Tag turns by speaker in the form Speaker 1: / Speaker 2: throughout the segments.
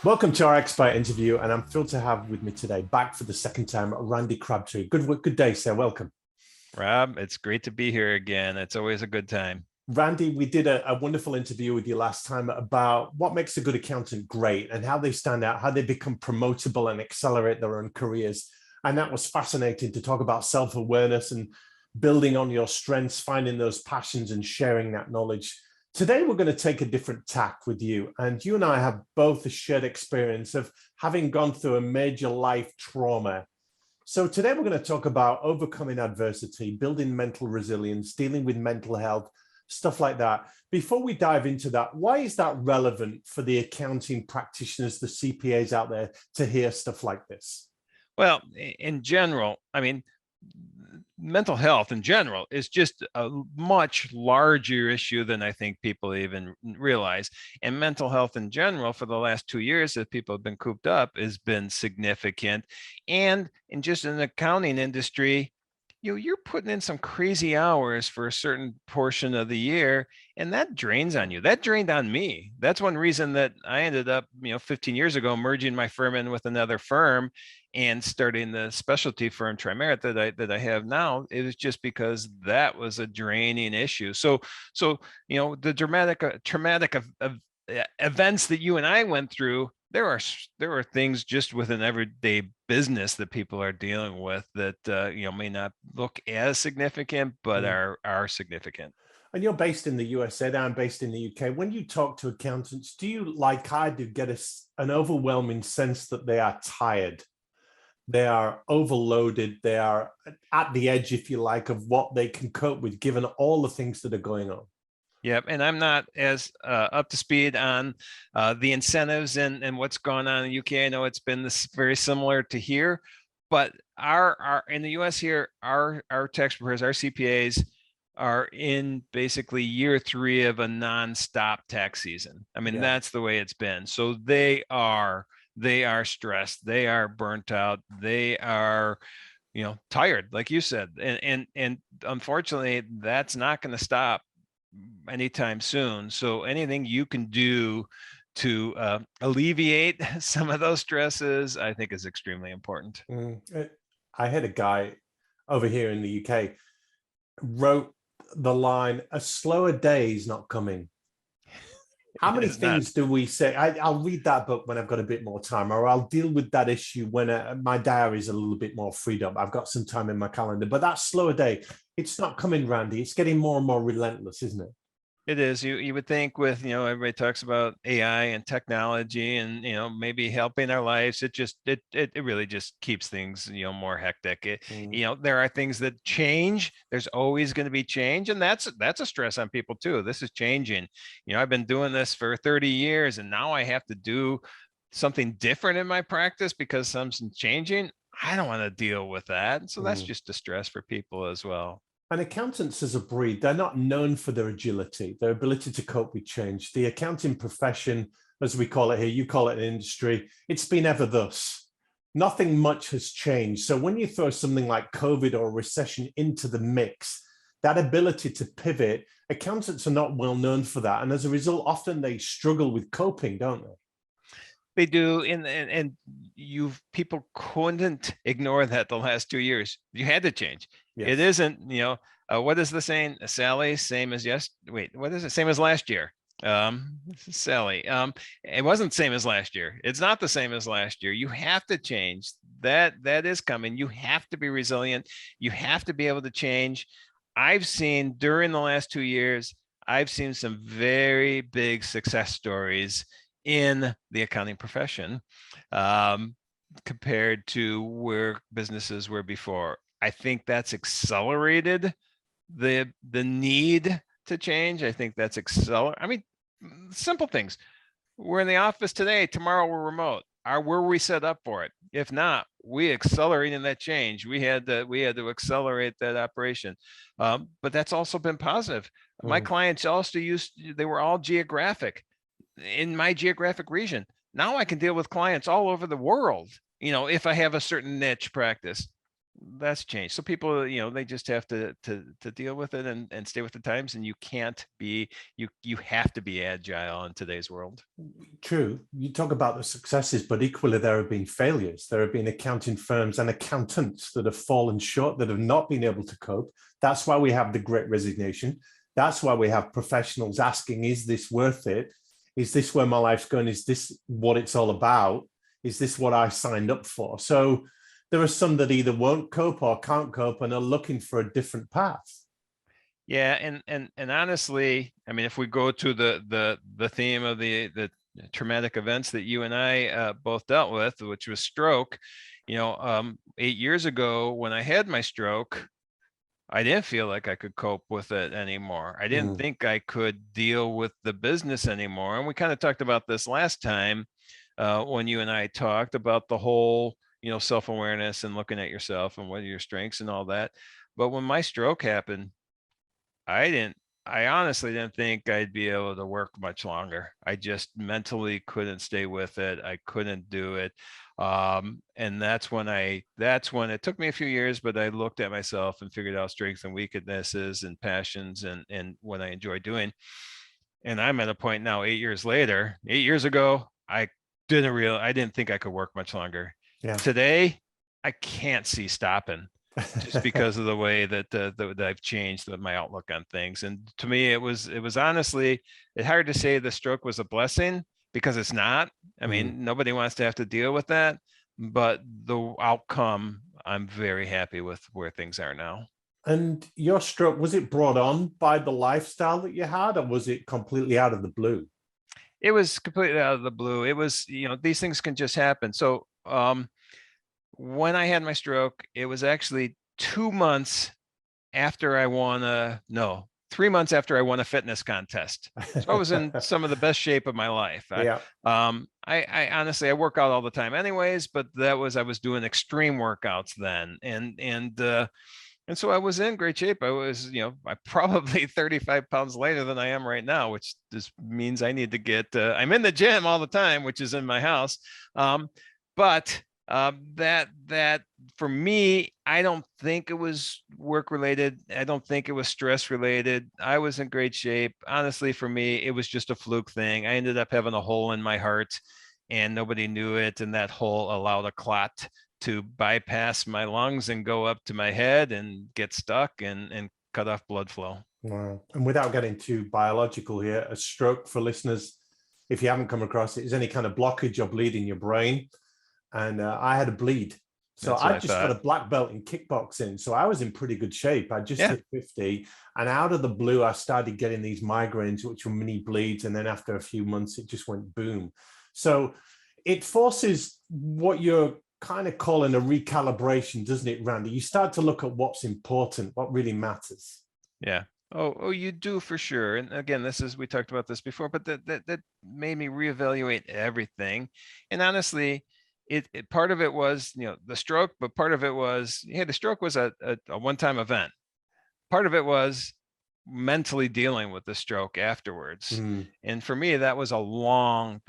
Speaker 1: Welcome to our expert interview, and I'm thrilled to have with me today, back for the second time, Randy Crabtree. Good day, sir. Welcome.
Speaker 2: Rob, it's great to be here again. It's always a good time.
Speaker 1: Randy, we did a wonderful interview with you last time about what makes a good accountant great and how they stand out, how they become promotable and accelerate their own careers. And that was fascinating to talk about self-awareness and building on your strengths, finding those passions and sharing that knowledge. Today, we're going to take a different tack with you. And you and I have both a shared experience of having gone through a major life trauma. So today, we're going to talk about overcoming adversity, building mental resilience, dealing with mental health, stuff like that. Before we dive into that, why is that relevant for the accounting practitioners, the CPAs out there to hear stuff like this?
Speaker 2: Well, in general, mental health in general is just a much larger issue than I think people even realize. And mental health in general for the last 2 years that people have been cooped up has been significant. And in just an accounting industry, you're putting in some crazy hours for a certain portion of the year, and that drains on you. That drained on me. That's one reason that I ended up 15 years ago merging my firm in with another firm and starting the specialty firm Trimeric that I have now. It was just because that was a draining issue. So the traumatic of events that you and I went through, there are things just within everyday business that people are dealing with that may not look as significant, but are significant.
Speaker 1: And you're based in the USA, and I'm based in the UK. When you talk to accountants, do you, like I do, get an overwhelming sense that they are tired? They are overloaded. They are at the edge, if you like, of what they can cope with, given all the things that are going on.
Speaker 2: Yep, and I'm not as up to speed on the incentives and what's going on in the UK. I know it's been this very similar to here, but our in the US here, our tax preparers, our CPAs are in basically year 3 of a nonstop tax season. I mean,
Speaker 1: Yeah.
Speaker 2: that's the way it's been. So they are stressed, they are burnt out, they are tired, like you said, and unfortunately, that's not going to stop anytime soon. So anything you can do to alleviate some of those stresses, I think is extremely important.
Speaker 1: I had a guy over here in the UK wrote the line, "A slower day is not coming." How many
Speaker 2: It's not.
Speaker 1: things do we say? I'll read that book when I've got a bit more time, or I'll deal with that issue when my diary is a little bit more freed up. I've got some time in my calendar, but that slower day, it's not coming, Randy. It's getting more and more relentless, isn't it?
Speaker 2: It is. You would think with everybody talks about AI and technology and maybe helping our lives. It really just keeps things more hectic. There are things that change. There's always going to be change, and that's a stress on people too. This is changing. I've been doing this for 30 years, and now I have to do something different in my practice because something's changing. I don't want to deal with that. So that's
Speaker 1: Mm.
Speaker 2: just a stress for people as well.
Speaker 1: And accountants as a breed, they're not known for their agility, their ability to cope with change. The accounting profession, as we call it here, you call it an industry, it's been ever thus. Nothing much has changed. So when you throw something like COVID or recession into the mix, that ability to pivot, accountants are not well known for that. And as a result, often they struggle with coping, don't they?
Speaker 2: They do, and you people couldn't ignore that the last 2 years. You had to change. It
Speaker 1: Yes.
Speaker 2: isn't, what is the saying? Sally, same as yes. Wait, what is it? Same as last year. Sally. It wasn't same as last year. It's not the same as last year. You have to change. That is coming. You have to be resilient. You have to be able to change. I've seen during the last 2 years, I've seen some very big success stories in the accounting profession um, compared to where businesses were before. I think that's accelerated the need to change. I think that's I mean, simple things. We're in the office today. Tomorrow we're remote. Were we set up for it? If not, we accelerated that change. We had to accelerate that operation. But that's also been positive. My
Speaker 1: Mm.
Speaker 2: clients also they were all geographic in my geographic region. Now I can deal with clients all over the world, if I have a certain niche practice. that's changed. So people, they just have to deal with it and stay with the times. And you can't be, you have to be agile in today's world.
Speaker 1: True. You talk about the successes, but equally there have been failures. There have been accounting firms and accountants that have fallen short, that have not been able to cope. That's why we have the Great Resignation. That's why we have professionals asking, is this worth it? Is this where my life's going? Is this what it's all about? Is this what I signed up for? So there are some that either won't cope or can't cope and are looking for a different path.
Speaker 2: Yeah, and honestly, I mean, if we go to the theme of the traumatic events that you and I both dealt with, which was stroke, 8 years ago when I had my stroke, I didn't feel like I could cope with it anymore. I didn't think I could deal with the business anymore. And we kind of talked about this last time when you and I talked about the whole, self-awareness and looking at yourself and what are your strengths and all that. But when my stroke happened, I honestly didn't think I'd be able to work much longer. I just mentally couldn't stay with it. I couldn't do it. And that's when it took me a few years, but I looked at myself and figured out strengths and weaknesses and passions and what I enjoy doing. And I'm at a point now, 8 years later. 8 years ago, I didn't think I could work much longer.
Speaker 1: Yeah.
Speaker 2: Today, I can't see stopping just because of the way that I've changed my outlook on things. And to me, it was honestly, it's hard to say the stroke was a blessing because it's not. I mean, nobody wants to have to deal with that, but the outcome, I'm very happy with where things are now.
Speaker 1: And your stroke, was it brought on by the lifestyle that you had, or was it completely out of the blue?
Speaker 2: It was completely out of the blue. It was, these things can just happen. So, when I had my stroke, it was actually 2 months after I won no, 3 months after I won a fitness contest. So I was in some of the best shape of my life.
Speaker 1: Yeah.
Speaker 2: I honestly, I work out all the time anyways, but I was doing extreme workouts then. And so I was in great shape. I was, I probably 35 pounds lighter than I am right now, which just means I need to get, I'm in the gym all the time, which is in my house. But that for me, I don't think it was work related. I don't think it was stress related. I was in great shape. Honestly, for me, it was just a fluke thing. I ended up having a hole in my heart and nobody knew it. And that hole allowed a clot to bypass my lungs and go up to my head and get stuck and cut off blood flow.
Speaker 1: Wow. And without getting too biological here, a stroke, for listeners, if you haven't come across it, is any kind of blockage or bleed in your brain. And I had a bleed. So I just got a black belt in kickboxing. So I was in pretty good shape. I just hit 50. And out of the blue, I started getting these migraines, which were mini bleeds. And then after a few months, it just went boom. So it forces what you're kind of calling a recalibration, doesn't it, Randy? You start to look at what's important, what really matters.
Speaker 2: Yeah. Oh, you do for sure. And again, we talked about this before, but that made me reevaluate everything. And honestly, it part of it was, the stroke, but part of it was, the stroke was a one-time event. Part of it was mentally dealing with the stroke afterwards. And for me, that was a long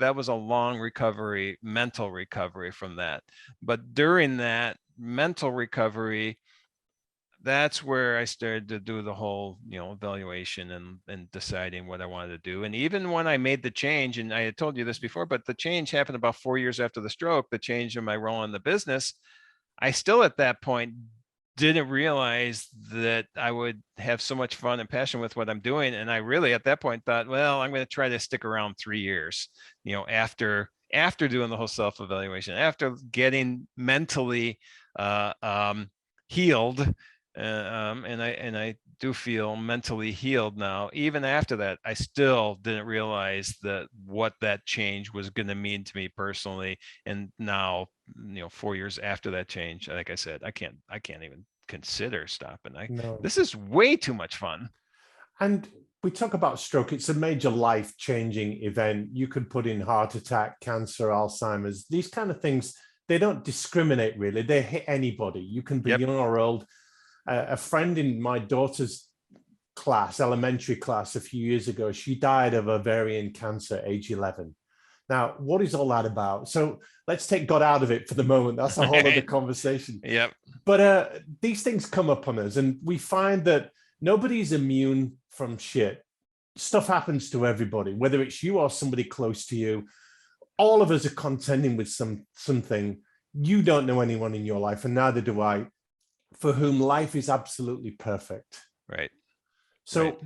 Speaker 2: recovery, mental recovery from that. But during that mental recovery, that's where I started to do the whole, evaluation and deciding what I wanted to do. And even when I made the change, and I had told you this before, but the change happened about 4 years after the stroke, the change in my role in the business, I still at that point didn't realize that I would have so much fun and passion with what I'm doing. And I really at that point thought, well, I'm going to try to stick around 3 years, after doing the whole self-evaluation, after getting mentally healed. And I do feel mentally healed now. Even after that, I still didn't realize what that change was going to mean to me personally. And now, 4 years after that change, like I said, I can't even consider stopping. This is way too much fun.
Speaker 1: And we talk about stroke. It's a major life-changing event. You could put in heart attack, cancer, Alzheimer's, these kind of things. They don't discriminate really. They hit anybody. You can be young or old. A friend in my daughter's class, elementary class, a few years ago, she died of ovarian cancer, age 11. Now, what is all that about? So let's take God out of it for the moment. That's a whole other conversation.
Speaker 2: Yep.
Speaker 1: But these things come up on us, and we find that nobody's immune from shit. Stuff happens to everybody, whether it's you or somebody close to you. All of us are contending with something. You don't know anyone in your life, and neither do I, for whom life is absolutely perfect.
Speaker 2: Right.
Speaker 1: So
Speaker 2: right.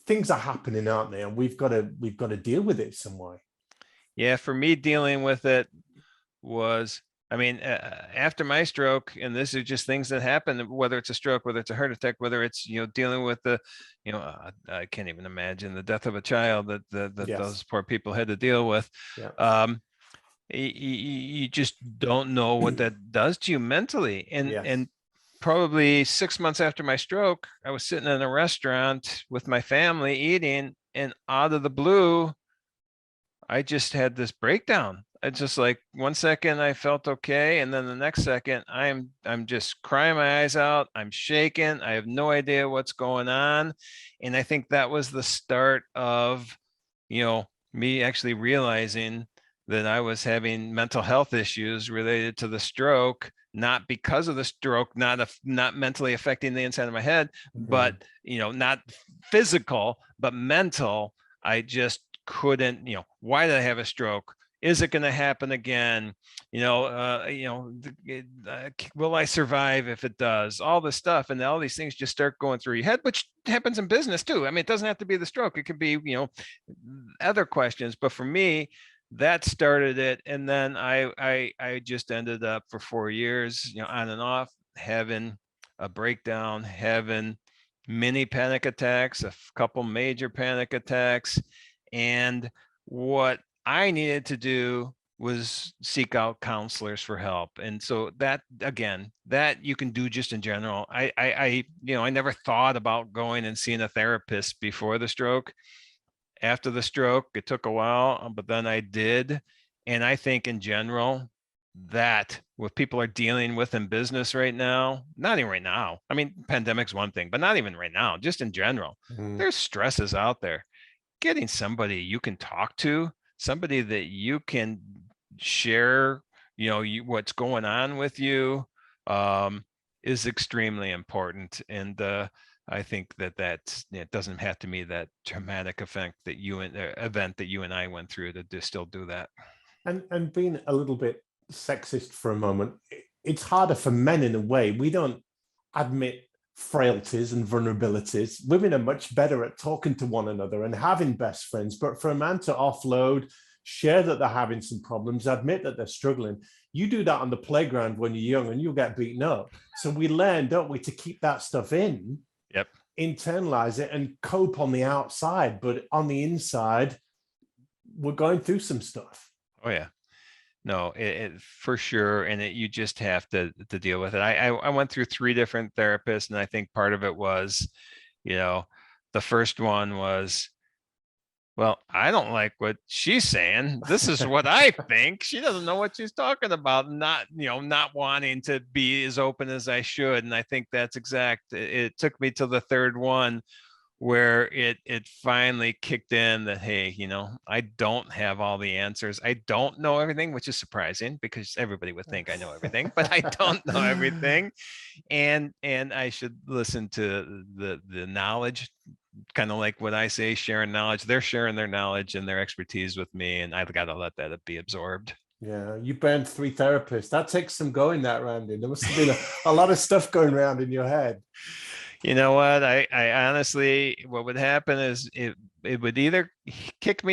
Speaker 1: Things are happening, aren't they? And we've got to deal with it some way.
Speaker 2: Yeah, for me, dealing with it was, I mean, after my stroke, and this is just things that happen, whether it's a stroke, whether it's a heart attack, whether it's, dealing with the, I can't even imagine the death of a child that
Speaker 1: Yes.
Speaker 2: those poor people had to deal with.
Speaker 1: Yeah.
Speaker 2: You just don't know what that does to you mentally. And probably 6 months after my stroke, I was sitting in a restaurant with my family eating, and out of the blue, I just had this breakdown. It's just like 1 second I felt okay, and then the next second I'm just crying my eyes out. I'm shaking. I have no idea what's going on, and I think that was the start of, me actually realizing that I was having mental health issues related to the stroke, not because of the stroke, not mentally affecting the inside of my head, but not physical, but mental. I just couldn't, why did I have a stroke? Is it going to happen again? Will I survive if it does? All this stuff. And all these things just start going through your head, which happens in business too. I mean, it doesn't have to be the stroke. It could be, other questions. But for me, that started it. And then I just ended up for 4 years, on and off, having a breakdown, having mini panic attacks, a couple major panic attacks. And what I needed to do was seek out counselors for help. And so that, again, that you can do just in general. I never thought about going and seeing a therapist before the stroke. After the stroke, it took a while, but then I did. And I think in general, that what people are dealing with in business right now, not even right now. I mean, pandemic's one thing, but not even right now, just in general, there's stresses out there. Getting somebody you can talk to, somebody that you can share, what's going on with you, is extremely important. And I think that it doesn't have to be that traumatic event that you and I went through to still do that.
Speaker 1: And being a little bit sexist for a moment, it's harder for men in a way. We don't admit frailties and vulnerabilities. Women are much better at talking to one another and having best friends. But for a man to offload, share that they're having some problems, admit that they're struggling, you do that on the playground when you're young and you'll get beaten up. So we learn, don't we, to keep that stuff in, internalize it and cope on the outside. But on the inside, we're going through some stuff.
Speaker 2: Oh, yeah. No, it for sure. And you just have to deal with it. I went through 3 different therapists, and I think part of it was, the first one was, well, I don't like what she's saying. This is what I think. She doesn't know what she's talking about. Not wanting to be as open as I should. And I think that's exact. It took me to the third one where it finally kicked in that, hey, I don't have all the answers. I don't know everything, which is surprising because everybody would think I know everything, but I don't know everything. And I should listen to the knowledge, kind of like what I say, sharing knowledge. They're sharing their knowledge and their expertise with me, and I've got to let that be absorbed.
Speaker 1: Yeah, you burned 3 therapists. That takes some going, that, Randy. There must have been a lot of stuff going around in your head.
Speaker 2: You know what? I honestly, what would happen is it would either kick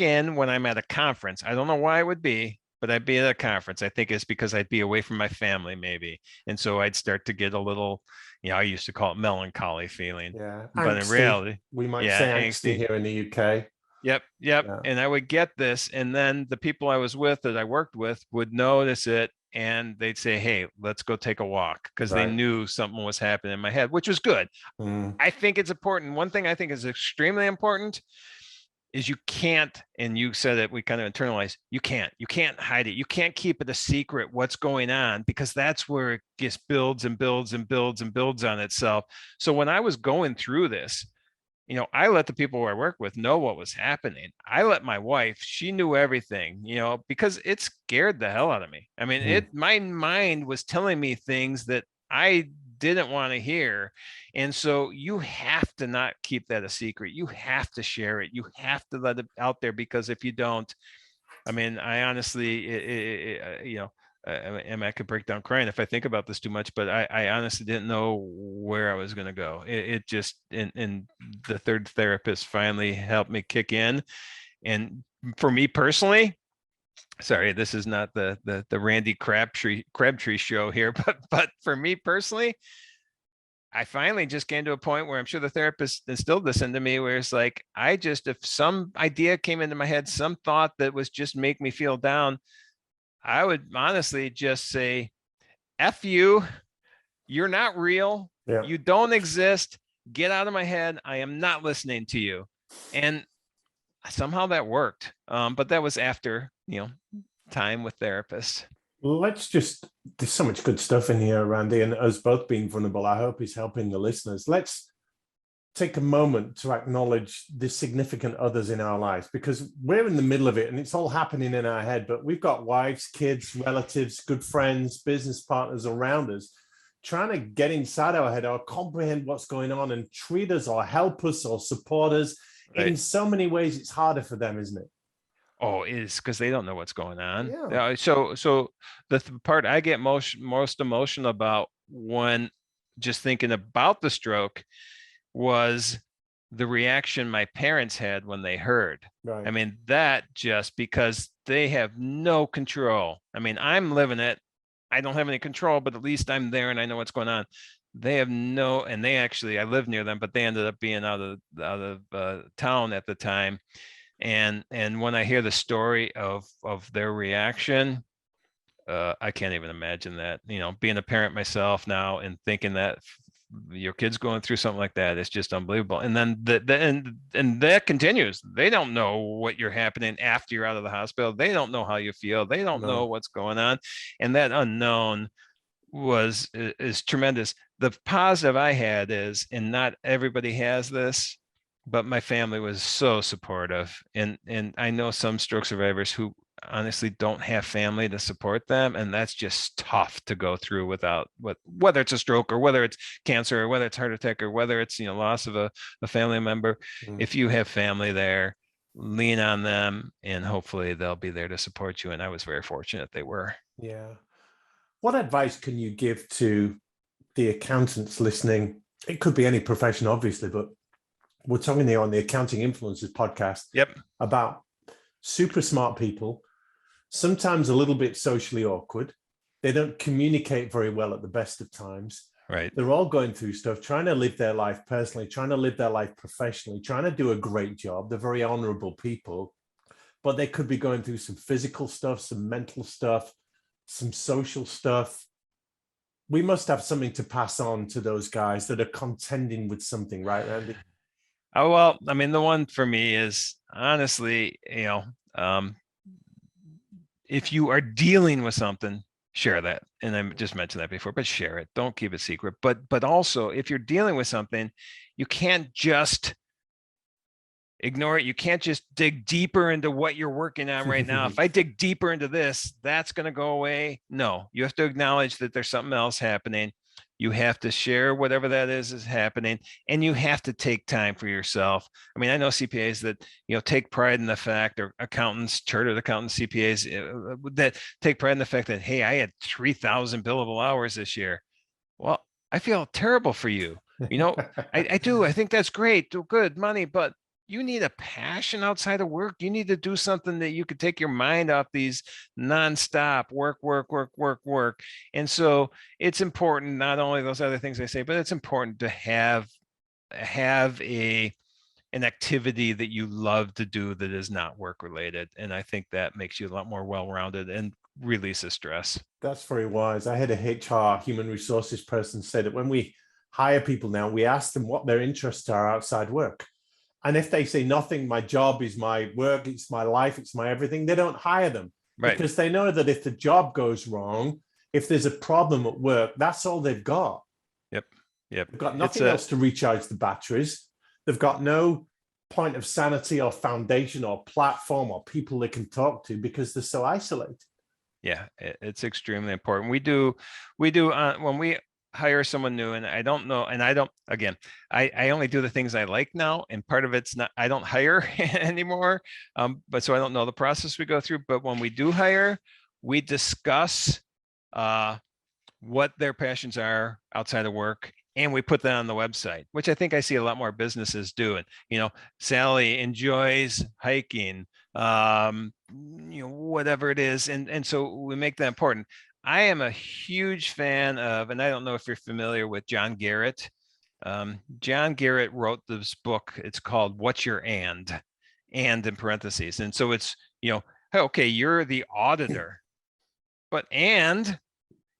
Speaker 2: in when I'm at a conference. I don't know why it would be, but I'd be at a conference. I think it's because I'd be away from my family maybe. And so I'd start to get a little, I used to call it melancholy feeling.
Speaker 1: Yeah.
Speaker 2: But
Speaker 1: angsty,
Speaker 2: in reality,
Speaker 1: we might say angsty here in the UK.
Speaker 2: Yep. Yeah. And I would get this. And then the people I was with that I worked with would notice it, and they'd say, hey, let's go take a walk, because they knew something was happening in my head, which was good. I think it's important. One thing I think is extremely important is you can't, and you said it, we kind of internalize, you can't hide it. You can't keep it a secret what's going on, because that's where it just builds and builds and builds and builds on itself. So when I was going through this, I let the people who I work with know what was happening. I let my wife, she knew everything, because it scared the hell out of me. I mean, my mind was telling me things that I didn't want to hear. And so you have to not keep that a secret. You have to share it. You have to let it out there, because if you don't, I mean, I honestly, and I could break down crying if I think about this too much, but I honestly didn't know where I was going to go. It just, and the third therapist finally helped me kick in. And for me personally, sorry, this is not the Randy Crabtree show here, but for me personally, I finally just came to a point where I'm sure the therapist instilled this into me, where it's like, if some idea came into my head, some thought that was just make me feel down, I would honestly just say, F you, you're not real.
Speaker 1: Yeah.
Speaker 2: You don't exist. Get out of my head. I am not listening to you. And somehow that worked. But that was after, time with therapists.
Speaker 1: There's so much good stuff in here, Randy, and us both being vulnerable, I hope is helping the listeners. Let's take a moment to acknowledge the significant others in our lives, because we're in the middle of it and it's all happening in our head, but we've got wives, kids, relatives, good friends, business partners around us trying to get inside our head or comprehend what's going on and treat us or help us or support us. Right. In so many ways, it's harder for them, isn't it?
Speaker 2: Oh, it is, because they don't know what's going on.
Speaker 1: Yeah.
Speaker 2: So the part I get most emotional about when just thinking about the stroke was the reaction my parents had when they heard. Right. I mean, that just because they have no control. I mean, I'm living it. I don't have any control, but at least I'm there and I know what's going on. They have no, and they actually, I live near them, but they ended up being out of town at the time. And when I hear the story of their reaction, I can't even imagine that, being a parent myself now and thinking that your kid's going through something like that, it's just unbelievable. And then and that continues. They don't know what you're happening after you're out of the hospital. They don't know how you feel. They don't know what's going on. And that unknown is tremendous. The positive I had is, and not everybody has this, but my family was so supportive. And I know some stroke survivors who honestly don't have family to support them. And that's just tough to go through without, whether it's a stroke or whether it's cancer or whether it's heart attack or whether it's, loss of a family member. If you have family there, lean on them and hopefully they'll be there to support you. And I was very fortunate they were.
Speaker 1: Yeah. What advice can you give to the accountants listening? It could be any profession, obviously, but we're talking here on the Accounting Influencers podcast about super smart people, sometimes a little bit socially awkward. They don't communicate very well at the best of times.
Speaker 2: Right.
Speaker 1: They're all going through stuff, trying to live their life personally, trying to live their life professionally, trying to do a great job. They're very honorable people, but they could be going through some physical stuff, some mental stuff, some social stuff. We must have something to pass on to those guys that are contending with something, right, Randy?
Speaker 2: Oh, well, I mean, the one for me is honestly, if you are dealing with something, share that. And I just mentioned that before, but share it. Don't keep it secret. But also, if you're dealing with something, you can't just ignore it. You can't just dig deeper into what you're working on right now. If I dig deeper into this, that's going to go away. No, you have to acknowledge that there's something else happening. You have to share whatever that is happening, and you have to take time for yourself. I mean, I know CPAs that, take pride in the fact, or accountants, chartered accountants, CPAs that take pride in the fact that, hey, I had 3,000 billable hours this year. Well, I feel terrible for you. I do. I think that's great. Good money, but you need a passion outside of work. You need to do something that you could take your mind off these nonstop work. And so it's important, not only those other things I say, but it's important to have an activity that you love to do that is not work related. And I think that makes you a lot more well-rounded and releases stress.
Speaker 1: That's very wise. I had a HR human resources person say that when we hire people now, we ask them what their interests are outside work. And if they say nothing, my job is my work, it's my life, it's my everything, they don't hire them. Right. Because they know that if the job goes wrong, if there's a problem at work, that's all they've got.
Speaker 2: Yep.
Speaker 1: They've got nothing else to recharge the batteries. They've got no point of sanity or foundation or platform or people they can talk to because they're so isolated.
Speaker 2: Yeah, it's extremely important. When we hire someone new, and I don't know, and I don't, again, I only do the things I like now, and part of it's not, I don't hire anymore, but so I don't know the process we go through. But when we do hire, we discuss what their passions are outside of work, and we put that on the website, which I think I see a lot more businesses doing. Sally enjoys hiking, whatever it is, and so we make that important. I am a huge fan of, and I don't know if you're familiar with John Garrett. John Garrett wrote this book. It's called "What's Your and in parentheses," and so it's okay, you're the auditor, but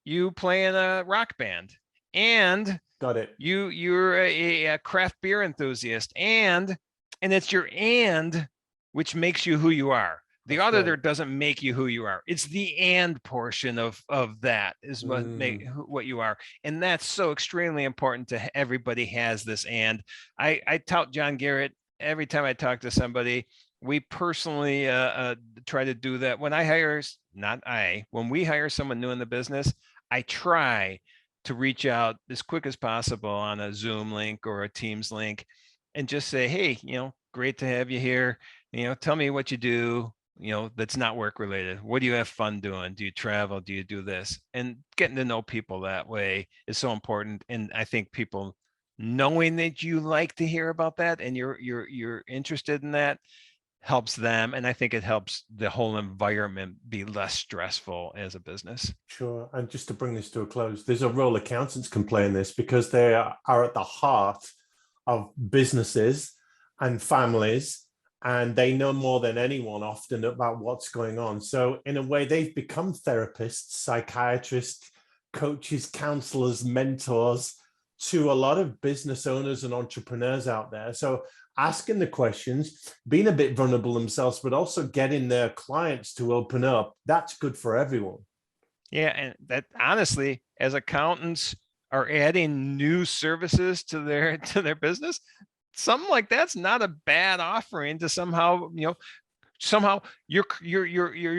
Speaker 2: you play in a rock band, and
Speaker 1: Got it.
Speaker 2: You're a craft beer enthusiast, and it's your and which makes you who you are. The
Speaker 1: That's
Speaker 2: auditor
Speaker 1: right.
Speaker 2: doesn't make you who you are. It's the and portion of that is what you are, and that's so extremely important to everybody has this. And I tout John Garrett every time I talk to somebody. We personally try to do that when when we hire someone new in the business. I try to reach out as quick as possible on a Zoom link or a Teams link and just say, hey, great to have you here. Tell me what you do, that's not work related. What do you have fun doing? Do you travel? Do you do this? And getting to know people that way is so important. And I think people knowing that you like to hear about that and you're interested in that helps them. And I think it helps the whole environment be less stressful as a business.
Speaker 1: Sure. And just to bring this to a close, there's a role accountants can play in this because they are at the heart of businesses and families, and they know more than anyone often about what's going on. So in a way, they've become therapists, psychiatrists, coaches, counselors, mentors to a lot of business owners and entrepreneurs out there. So asking the questions, being a bit vulnerable themselves, but also getting their clients to open up, that's good for everyone.
Speaker 2: Yeah, and that honestly, as accountants are adding new services to their business, something like that's not a bad offering to somehow your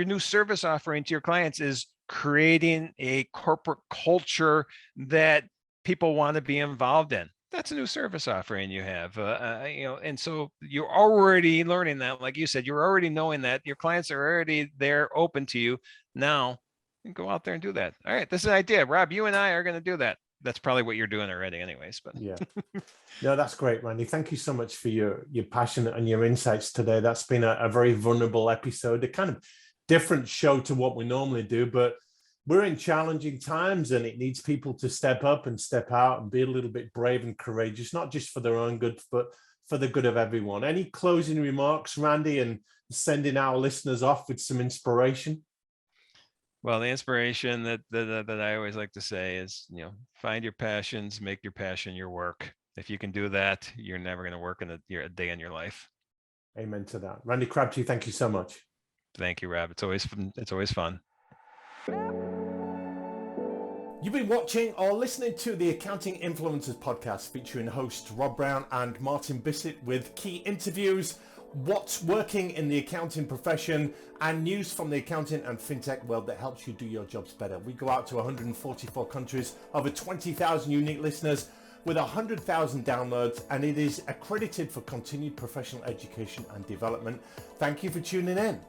Speaker 2: new service offering to your clients is creating a corporate culture that people want to be involved in. That's a new service offering you have, and so you're already learning that. Like you said, you're already knowing that your clients are already there, open to you. Now, you go out there and do that. All right, this is an idea. Rob, you and I are going to do that. That's probably what you're doing already, anyways. But
Speaker 1: yeah, no, that's great, Randy. Thank you so much for your passion and your insights today. That's been a very vulnerable episode, a kind of different show to what we normally do, but we're in challenging times and it needs people to step up and step out and be a little bit brave and courageous, not just for their own good, but for the good of everyone. Any closing remarks, Randy, and sending our listeners off with some inspiration?
Speaker 2: Well, the inspiration that I always like to say is, find your passions, make your passion your work. If you can do that, you're never going to work a day in your life.
Speaker 1: Amen to that. Randy Crabtree, thank you so much.
Speaker 2: Thank you, Rob. It's always fun. It's always fun.
Speaker 1: You've been watching or listening to the Accounting Influencers podcast featuring hosts Rob Brown and Martin Bissett with key interviews, what's working in the accounting profession, and news from the accounting and fintech world that helps you do your jobs better. We go out to 144 countries, over 20,000 unique listeners with 100,000 downloads, and it is accredited for continued professional education and development. Thank you for tuning in.